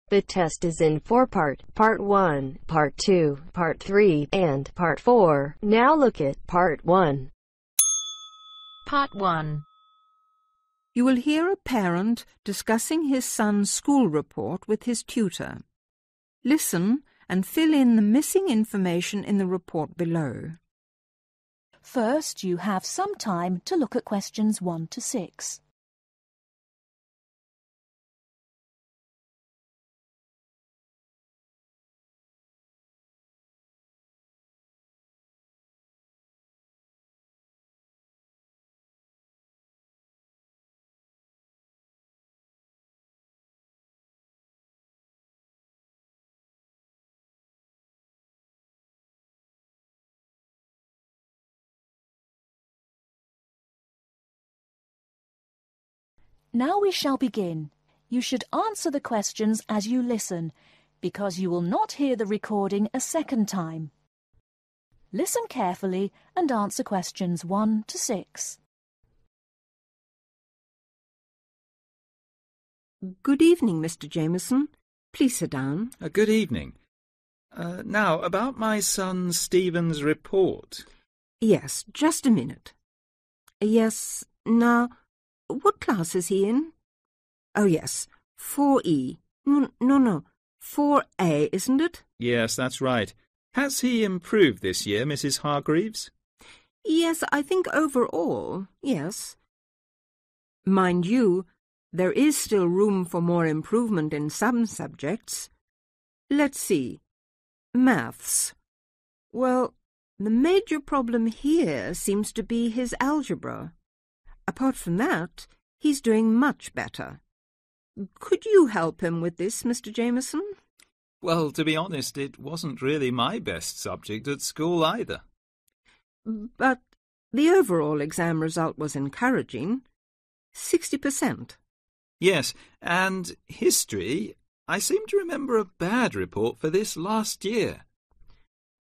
The test is in 4 parts: Part 1, Part 2, Part 3, and Part 4. Now look at Part 1. Part 1. You will hear a parent discussing his son's school report with his tutor. Listen and fill in the missing information in the report below. First, you have some time to look at questions 1 to 6. Now we shall begin. You should answer the questions as you listen, because you will not hear the recording a second time. Listen carefully and answer questions 1 to 6. Good evening, Mr. Jameson. Please sit down. Good evening. Now, about my son Stephen's report. Yes, just a minute. Yes, now, what class is he in? Oh, yes, 4E. No, 4A, isn't it? Yes, that's right. Has he improved this year, Mrs. Hargreaves? Yes, I think overall, yes. Mind you, there is still room for more improvement in some subjects. Let's see. Maths. Well, the major problem here seems to be his algebra. Apart from that, he's doing much better. Could you help him with this, Mr. Jameson? Well, to be honest, it wasn't really my best subject at school either. But the overall exam result was encouraging. 60%. Yes, and history, I seem to remember a bad report for this last year.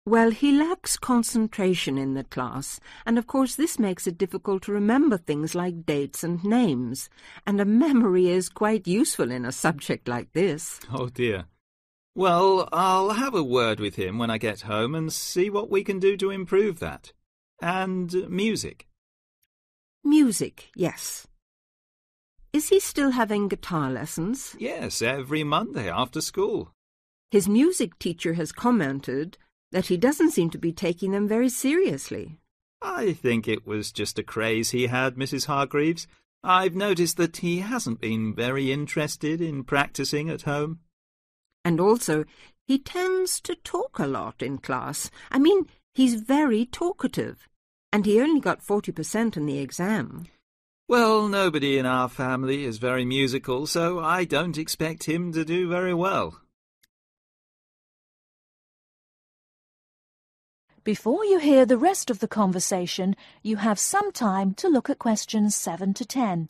Well, he lacks concentration in the class, and of course this makes it difficult to remember things like dates and names, and a memory is quite useful in a subject like this. Oh dear. Well, I'll have a word with him when I get home and see what we can do to improve that. And music. Music, yes. Is he still having guitar lessons? Yes, every Monday after school. His music teacher has commented that he doesn't seem to be taking them very seriously. I think it was just a craze he had, Mrs. Hargreaves. I've noticed that he hasn't been very interested in practising at home. And also, he tends to talk a lot in class. I mean, he's very talkative, and he only got 40% in the exam. Well, nobody in our family is very musical, so I don't expect him to do very well. Before you hear the rest of the conversation, you have some time to look at questions 7 to 10.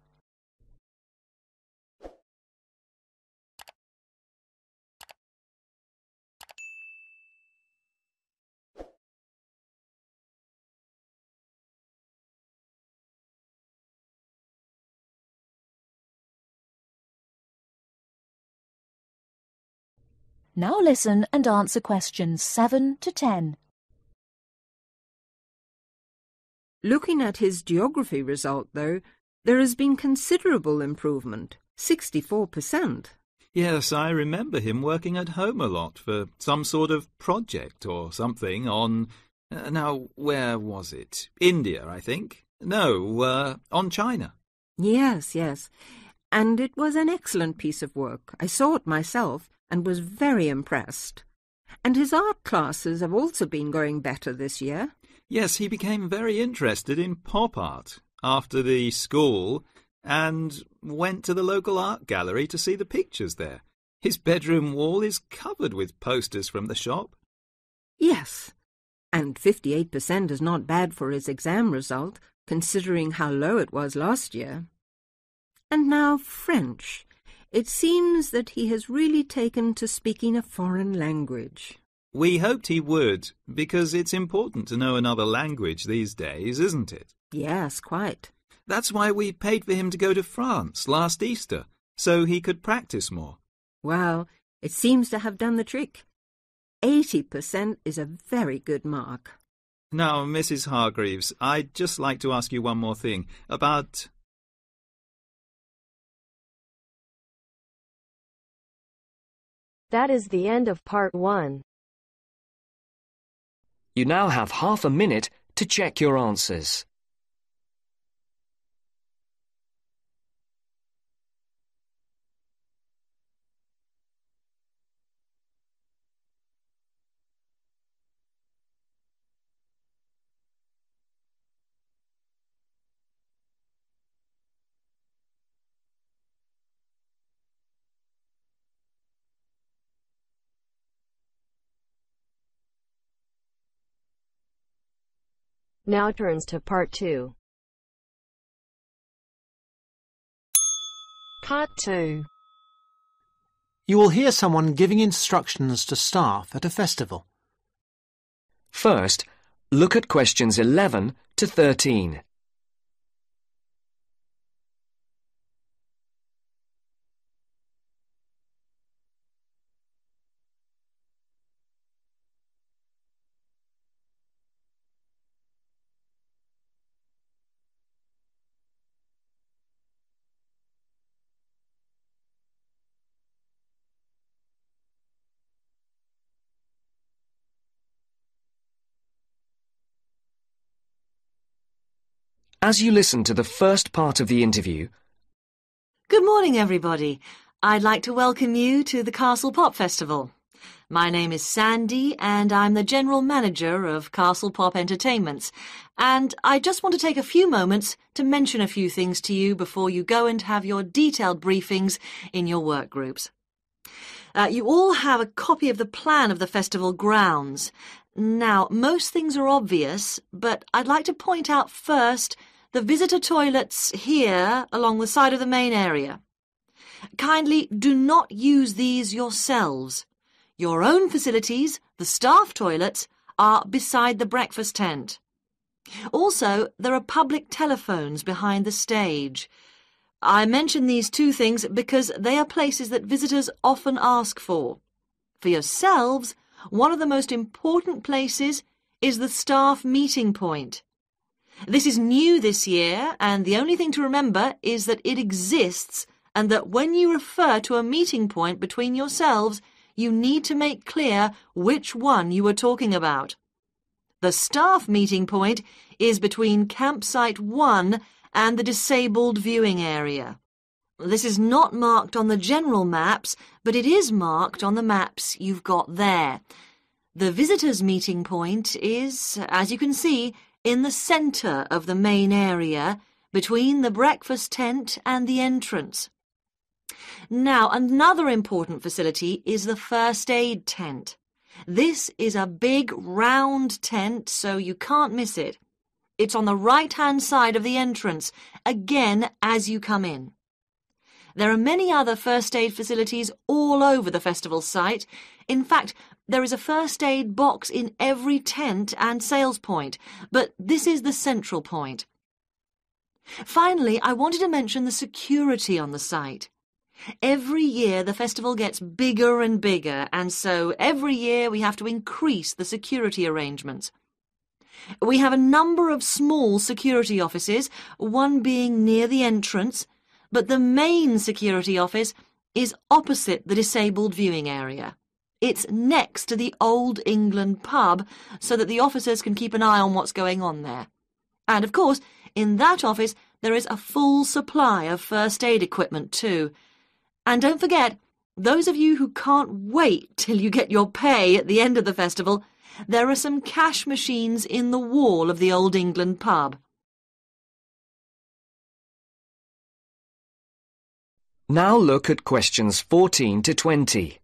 Now listen and answer questions 7 to 10. Looking at his geography result, though, there has been considerable improvement, 64%. Yes, I remember him working at home a lot for some sort of project or something on... now, where was it? India, I think. No, on China. Yes, and it was an excellent piece of work. I saw it myself and was very impressed. And his art classes have also been going better this year. Yes, he became very interested in pop art after the school and went to the local art gallery to see the pictures there. His bedroom wall is covered with posters from the shop. Yes, and 58% is not bad for his exam result, considering how low it was last year. And now French. It seems that he has really taken to speaking a foreign language. We hoped he would, because it's important to know another language these days, isn't it? Yes, quite. That's why we paid for him to go to France last Easter, so he could practice more. Well, It seems to have done the trick. 80% is a very good mark. Now, Mrs. Hargreaves, I'd just like to ask you one more thing about... That is the end of part 1. You now have half a minute to check your answers. Now turns to part 2. Part 2. You will hear someone giving instructions to staff at a festival. First, look at questions 11 to 13. As you listen to the first part of the interview, Good morning, everybody. I'd like to welcome you to the Castle Pop Festival. My name is Sandy, and I'm the General Manager of Castle Pop Entertainments. And I just want to take a few moments to mention a few things to you before you go and have your detailed briefings in your work groups. You all have a copy of the plan of the festival grounds. Now, most things are obvious, but I'd like to point out first the visitor toilets here along the side of the main area. Kindly do not use these yourselves. Your own facilities, the staff toilets, are beside the breakfast tent. Also, there are public telephones behind the stage. I mention these two things because they are places that visitors often ask for. For yourselves, one of the most important places is the staff meeting point. This is new this year, and the only thing to remember is that it exists and that when you refer to a meeting point between yourselves, you need to make clear which one you are talking about. The staff meeting point is between campsite 1 and the disabled viewing area. This is not marked on the general maps, but it is marked on the maps you've got there. The visitors' meeting point is, as you can see, in the centre of the main area, between the breakfast tent and the entrance. Now, another important facility is the first aid tent. This is a big round tent, so you can't miss it. It's on the right-hand side of the entrance, again as you come in. There are many other first aid facilities all over the festival site. In fact, there is a first aid box in every tent and sales point, but this is the central point. Finally, I wanted to mention the security on the site. Every year the festival gets bigger and bigger, and so every year we have to increase the security arrangements. We have a number of small security offices, one being near the entrance, but the main security office is opposite the disabled viewing area. It's next to the Old England pub, so that the officers can keep an eye on what's going on there. And, of course, in that office there is a full supply of first aid equipment too. And don't forget, those of you who can't wait till you get your pay at the end of the festival, there are some cash machines in the wall of the Old England pub. now look at questions 14 to 20.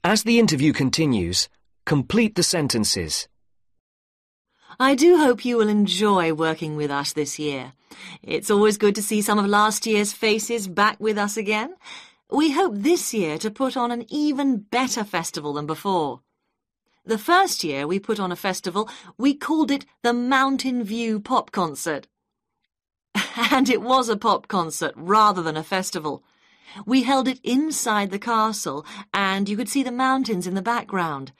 As the interview continues, complete the sentences. I do hope you will enjoy working with us this year. It's always good to see some of last year's faces back with us again. We hope this year to put on an even better festival than before. The first year we put on a festival, we called it the Mountain View Pop Concert. And it was a pop concert rather than a festival. We held it inside the castle, and you could see the mountains in the background.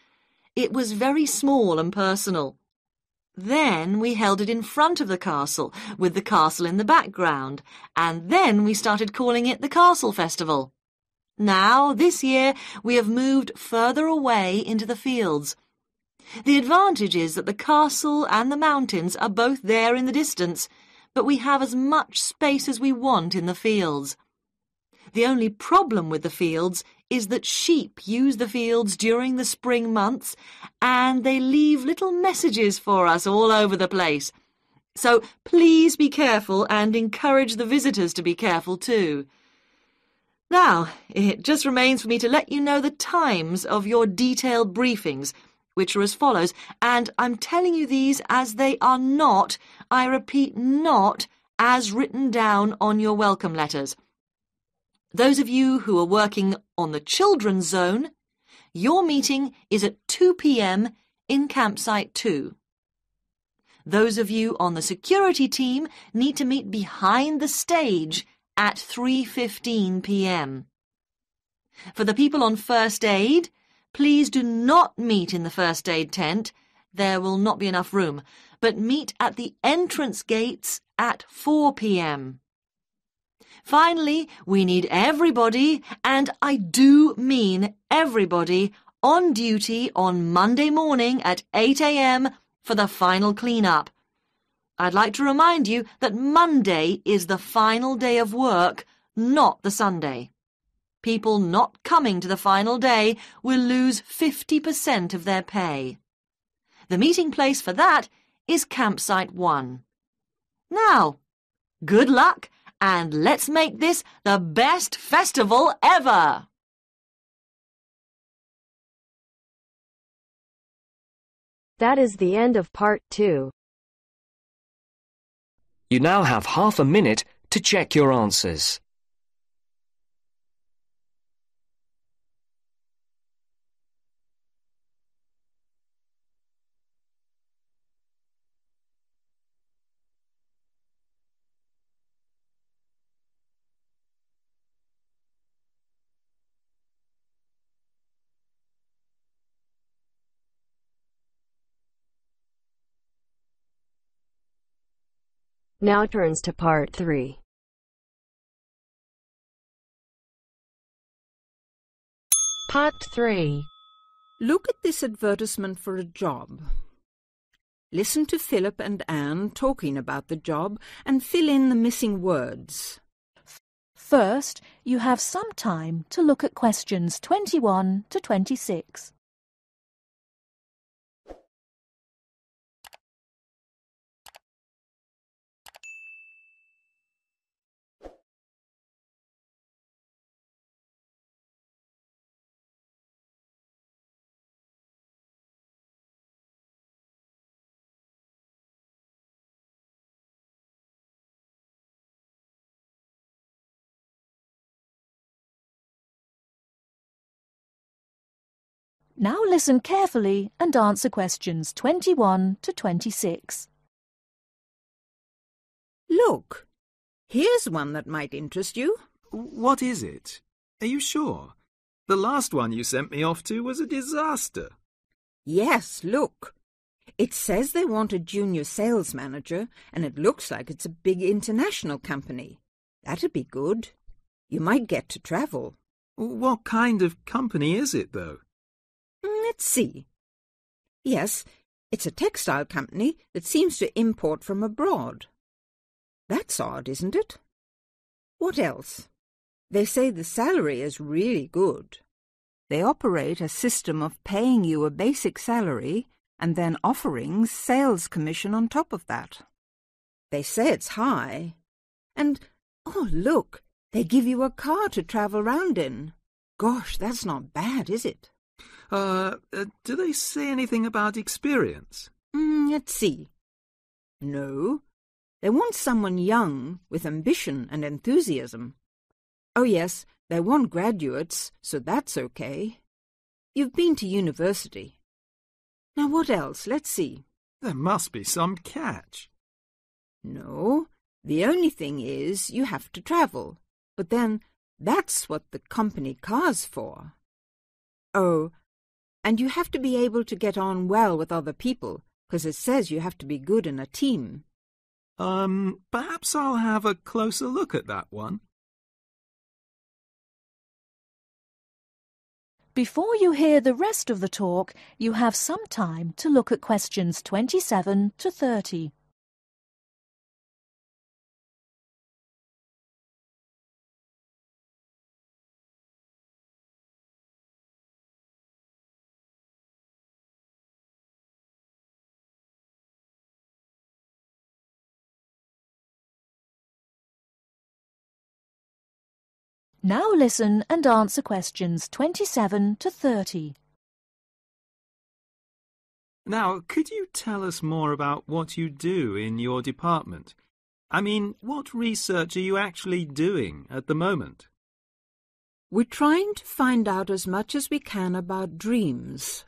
It was very small and personal. Then we held it in front of the castle, with the castle in the background, and then we started calling it the Castle Festival. Now, this year, we have moved further away into the fields. The advantage is that the castle and the mountains are both there in the distance, but we have as much space as we want in the fields. The only problem with the fields is that sheep use the fields during the spring months, and they leave little messages for us all over the place. So please be careful and encourage the visitors to be careful too. Now, it just remains for me to let you know the times of your detailed briefings, which are as follows, and I'm telling you these as they are not, I repeat, not as written down on your welcome letters. Those of you who are working on the children's zone, your meeting is at 2 p.m. in campsite 2. Those of you on the security team need to meet behind the stage at 3:15 p.m. For the people on first aid, please do not meet in the first aid tent. There will not be enough room, but meet at the entrance gates at 4 p.m. Finally, we need everybody, and I do mean everybody, on duty on Monday morning at 8 a.m. for the final clean-up. I'd like to remind you that Monday is the final day of work, not the Sunday. People not coming to the final day will lose 50% of their pay. The meeting place for that is Campsite 1. Now, good luck, and let's make this the best festival ever! That is the end of part 2. You now have half a minute to check your answers. Now turns to part 3. Part 3. Look at this advertisement for a job. Listen to Philip and Anne talking about the job and fill in the missing words. First, you have some time to look at questions 21 to 26. Now listen carefully and answer questions 21 to 26. Look, here's one that might interest you. What is it? Are you sure? The last one you sent me off to was a disaster. Yes, look. It says they want a junior sales manager, and it looks like it's a big international company. That'd be good. You might get to travel. What kind of company is it, though? Let's see. Yes, it's a textile company that seems to import from abroad. That's odd, isn't it? What else? They say the salary is really good. They operate a system of paying you a basic salary and then offering sales commission on top of that. They say it's high. And, oh, look, they give you a car to travel round in. Gosh, that's not bad, is it? Do they say anything about experience? Let's see. No, they want someone young with ambition and enthusiasm. Oh yes, they want graduates, so that's okay. You've been to university. Now what else? Let's see. There must be some catch. No, the only thing is you have to travel. But then that's what the company car's for. Oh, and you have to be able to get on well with other people, because it says you have to be good in a team. Perhaps I'll have a closer look at that one. Before you hear the rest of the talk, you have some time to look at questions 27 to 30. Now listen and answer questions 27 to 30. Now, could you tell us more about what you do in your department? I mean, what research are you actually doing at the moment? We're trying to find out as much as we can about dreams.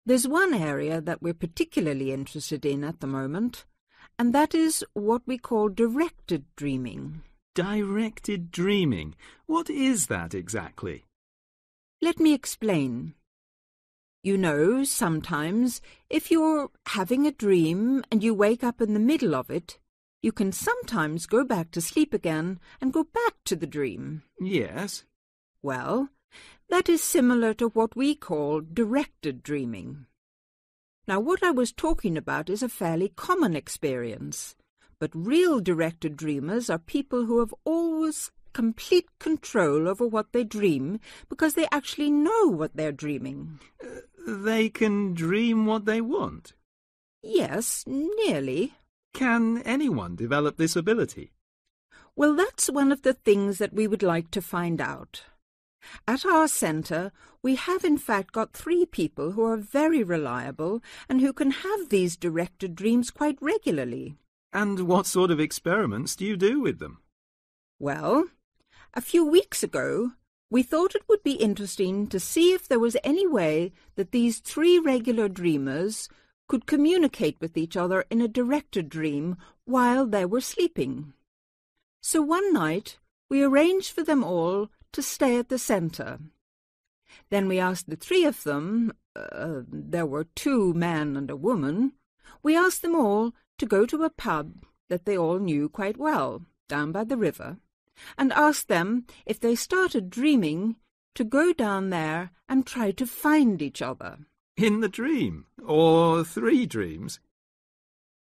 There's one area that we're particularly interested in at the moment, and that is what we call directed dreaming. Directed dreaming. What is that exactly? Let me explain. You know, sometimes, if you're having a dream and you wake up in the middle of it, you can sometimes go back to sleep again and go back to the dream. Yes. Well, that is similar to what we call directed dreaming. Now, what I was talking about is a fairly common experience. But real directed dreamers are people who have always complete control over what they dream because they actually know what they're dreaming. They can dream what they want? Yes, nearly. Can anyone develop this ability? Well, that's one of the things that we would like to find out. At our centre, we have in fact got 3 people who are very reliable and who can have these directed dreams quite regularly. And what sort of experiments do you do with them? Well, a few weeks ago, we thought it would be interesting to see if there was any way that these 3 regular dreamers could communicate with each other in a directed dream while they were sleeping. So one night, we arranged for them all to stay at the centre. Then we asked the 3 of them, there were 2 men and a woman, we asked them all to go to a pub that they all knew quite well, down by the river, and asked them if they started dreaming to go down there and try to find each other. In the dream? Or 3 dreams?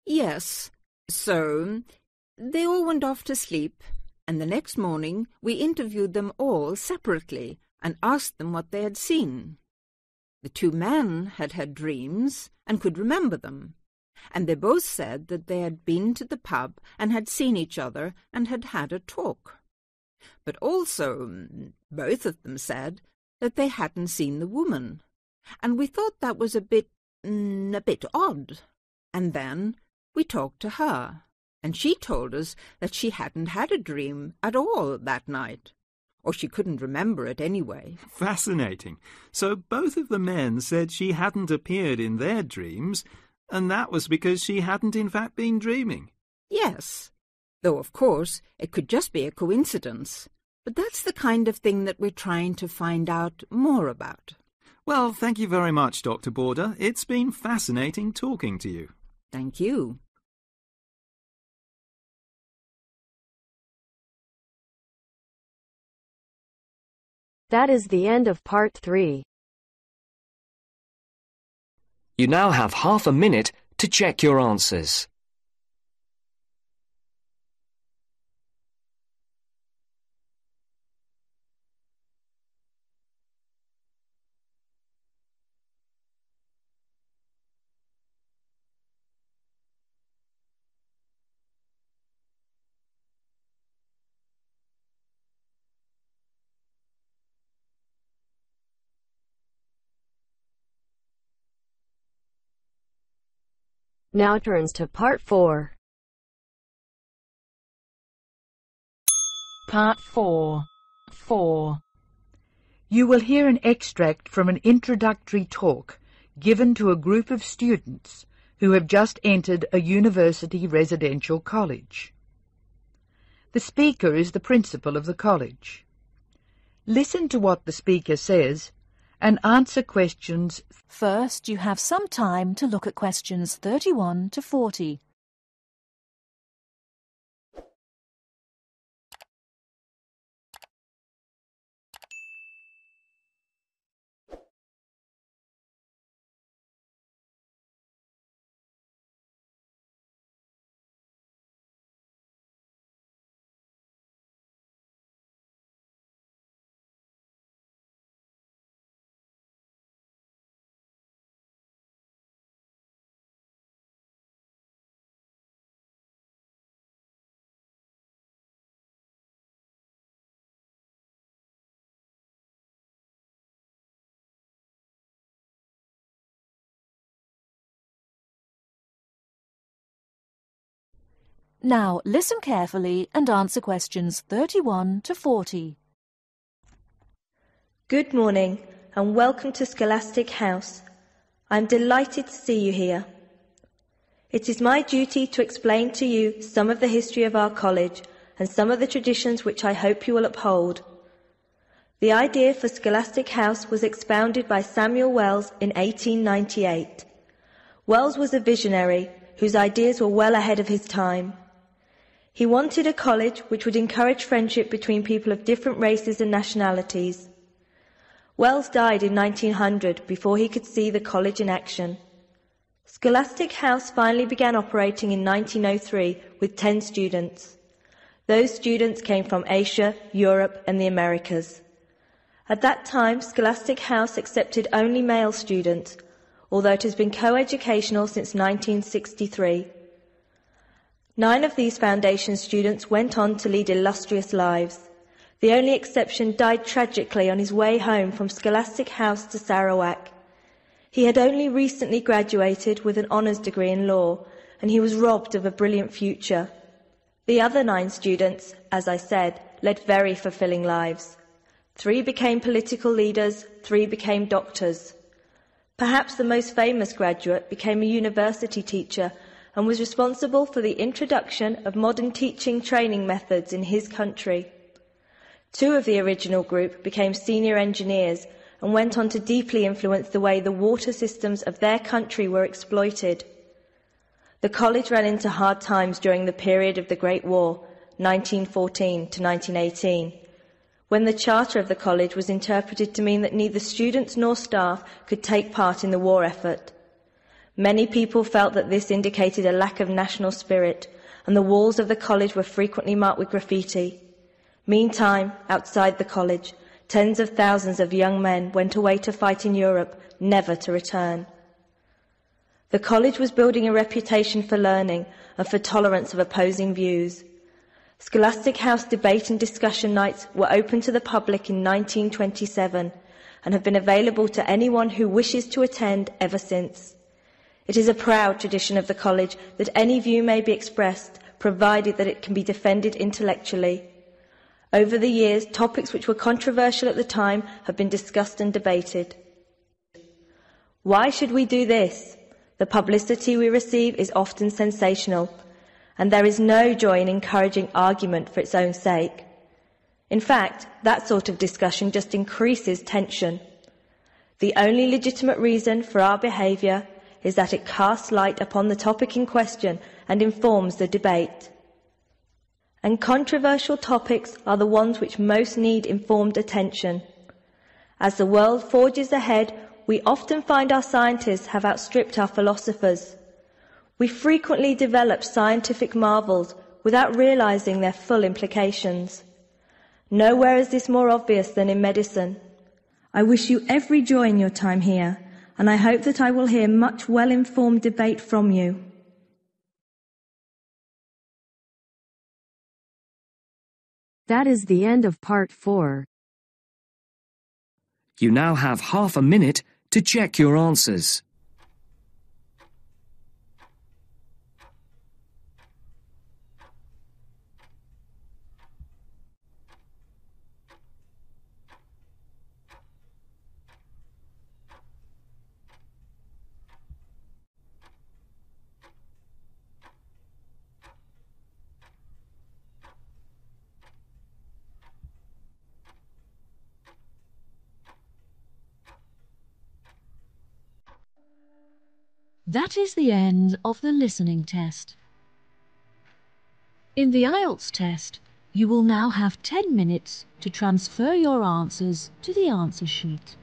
Yes. So they all went off to sleep, and the next morning we interviewed them all separately and asked them what they had seen. The 2 men had had dreams and could remember them, and they both said that they had been to the pub and had seen each other and had had a talk. But also, both of them said that they hadn't seen the woman, and we thought that was a bit odd. And then we talked to her, and she told us that she hadn't had a dream at all that night, or she couldn't remember it anyway. Fascinating. So both of the men said she hadn't appeared in their dreams, and that was because she hadn't in fact been dreaming. Yes, though of course it could just be a coincidence. But that's the kind of thing that we're trying to find out more about. Well, thank you very much, Dr. Border. It's been fascinating talking to you. Thank you. That is the end of part 3. You now have half a minute to check your answers. Now turns to Part 4. Part 4. 4. You will hear an extract from an introductory talk given to a group of students who have just entered a university residential college. The speaker is the principal of the college. Listen to what the speaker says and answer questions. First, you have some time to look at questions 31 to 40. Now, listen carefully and answer questions 31 to 40. Good morning and welcome to Scholastic House. I'm delighted to see you here. It is my duty to explain to you some of the history of our college and some of the traditions which I hope you will uphold. The idea for Scholastic House was expounded by Samuel Wells in 1898. Wells was a visionary whose ideas were well ahead of his time. He wanted a college which would encourage friendship between people of different races and nationalities. Wells died in 1900 before he could see the college in action. Scholastic House finally began operating in 1903 with 10 students. Those students came from Asia, Europe and the Americas. At that time, Scholastic House accepted only male students, although it has been co-educational since 1963. 9 of these foundation students went on to lead illustrious lives. The only exception died tragically on his way home from Scholastic House to Sarawak. He had only recently graduated with an honours degree in law, and he was robbed of a brilliant future. The other 9 students, as I said, led very fulfilling lives. 3 became political leaders, 3 became doctors. Perhaps the most famous graduate became a university teacher and was responsible for the introduction of modern teaching training methods in his country. 2 of the original group became senior engineers and went on to deeply influence the way the water systems of their country were exploited. The college ran into hard times during the period of the Great War, 1914 to 1918, when the charter of the college was interpreted to mean that neither students nor staff could take part in the war effort. Many people felt that this indicated a lack of national spirit, and the walls of the college were frequently marked with graffiti. Meantime, outside the college, tens of thousands of young men went away to fight in Europe, never to return. The college was building a reputation for learning and for tolerance of opposing views. Scholastic House debate and discussion nights were open to the public in 1927 and have been available to anyone who wishes to attend ever since. It is a proud tradition of the college that any view may be expressed, provided that it can be defended intellectually. Over the years, topics which were controversial at the time have been discussed and debated. Why should we do this? The publicity we receive is often sensational, and there is no joy in encouraging argument for its own sake. In fact, that sort of discussion just increases tension. The only legitimate reason for our behaviour is that it casts light upon the topic in question and informs the debate. And controversial topics are the ones which most need informed attention. As the world forges ahead, we often find our scientists have outstripped our philosophers. We frequently develop scientific marvels without realizing their full implications. Nowhere is this more obvious than in medicine. I wish you every joy in your time here, and I hope that I will hear much well-informed debate from you. That is the end of Part 4. You now have half a minute to check your answers. That is the end of the listening test. In the Ielts test, you will now have 10 minutes to transfer your answers to the answer sheet.